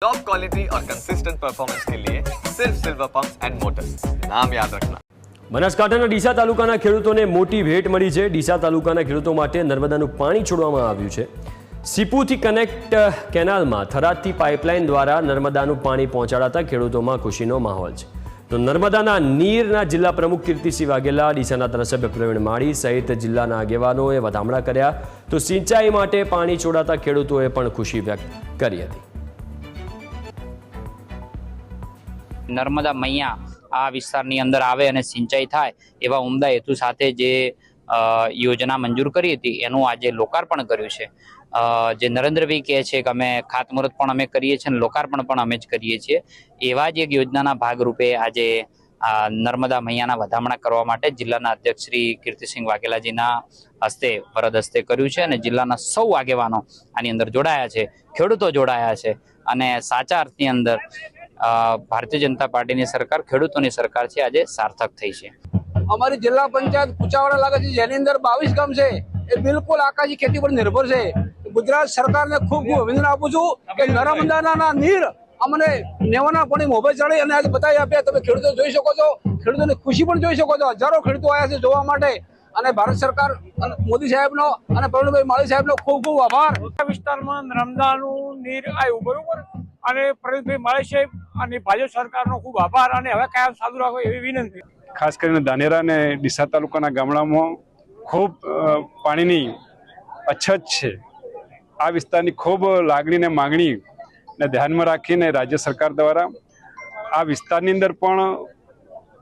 Top quality और consistent performance के लिए सिर्फ सिल्वर पंप्स एंड मोटर्स, नाम याद रखना। બનાસકાંઠાના ડીસા તાલુકાના ખેડૂતોને મોટી ભેટ મળી છે। ડીસા તાલુકાના ખેડૂતો માટે નર્મદાનું પાણી છોડવામાં આવ્યું છે। સીપુથી કનેક્ટ કેનાલમાં થરાદથી પાઇપલાઇન દ્વારા નર્મદાનું પાણી પહોંચાડાતા ખેડૂતોમાં ખુશીનો માહોલ છે। તો નર્મદાના નીરના જિલ્લા પ્રમુખ કીર્તિસિંહ વાઘેલા, ડીસાના ધારાસભ્ય પ્રવીણ માળી સહિત જિલ્લાના આગેવાનોએ વધામણા કર્યા। તો સિંચાઈ માટે પાણી છોડાતા ખેડૂતોએ પણ ખુશી વ્યક્ત કરી હતી। નર્મદા મૈયા આ વિસ્તારની અંદર આવે અને સિંચાઈ થાય એવા ઉમદા હેતુ સાથે જે યોજના મંજૂર કરી હતી એનું આજે લોકાર્પણ કર્યું છે। જે નરેન્દ્રભાઈ કહે છે કે અમે ખાતમુહૂર્ત પણ અમે કરીએ છીએ અને લોકાર્પણ પણ અમે જ કરીએ છીએ, એવા જ એક યોજનાના ભાગરૂપે આજે નર્મદા મૈયાના વધામણા કરવા માટે જિલ્લાના અધ્યક્ષ શ્રી કીર્તિસિંહ વાઘેલાજીના હસ્તે વરદ હસ્તે કર્યું છે અને જિલ્લાના સૌ આગેવાનો આની અંદર જોડાયા છે, ખેડૂતો જોડાયા છે અને સાચા અર્થની અંદર ભારતીય જનતા પાર્ટીની સરકાર ખેડૂતોની સરકાર છે આજે સાર્થક થઈ છે। અમારી જિલ્લા પંચાયત કુચાવાડા લાગે છે, જેની અંદર 22 ગામ છે એ બિલકુલ આકાશી ખેતી પર નિર્ભર છે। ગુજરાત સરકારને ખૂબ ખૂબ અભિનંદન આપું છું કે નર્મદાના નીર અમને નેવાના પાણી મોબાઈલ ચડી અને આજે બતાવી આપ્યા। તમે ખેડૂતો જોઈ શકો છો, ખેડૂતોની ખુશી પણ જોઈ શકો છો। હજારો ખેડૂતો આવ્યા છે જોવા માટે અને ભારત સરકાર મોદી સાહેબનો અને પ્રવીણભાઈ માળી સાહેબનો ખૂબ ખૂબ આભાર। આ વિસ્તારમાં નર્મદાનું નીર આવ્યું બરોબર, અને પ્રવીણભાઈ માળી સાહેબ અને ભાજપ સરકારનો ખૂબ આભાર અને હવે કાયમ ચાલુ રાખો એવી વિનંતી। ખાસ કરીને ધાનેરા અને ડીસા તાલુકાના ગામડામાં ખૂબ પાણીની અછત છે। આ વિસ્તારની ખૂબ લાગણીને માંગણીને ધ્યાનમાં રાખીને રાજ્ય સરકાર દ્વારા આ વિસ્તારની અંદર પણ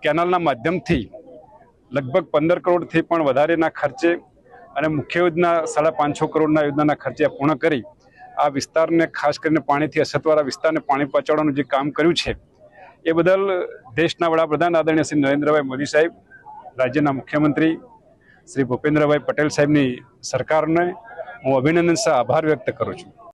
કેનાલના માધ્યમથી લગભગ 15 કરોડથી પણ વધારેના ખર્ચે અને મુખ્ય યોજના 550 કરોડના યોજનાના ખર્ચે પૂર્ણ કરી આ વિસ્તારને ખાસ કરીને પાણીથી અછતવાળા વિસ્તારને પાણી પહોંચાડવાનું જે કામ કર્યું છે એ બદલ દેશના વડાપ્રધાન આદરણીય શ્રી નરેન્દ્રભાઈ મોદી સાહેબ, રાજ્યના મુખ્યમંત્રી શ્રી ભૂપેન્દ્રભાઈ પટેલ સાહેબની સરકારને હું અભિનંદન સહ આભાર વ્યક્ત કરું છું।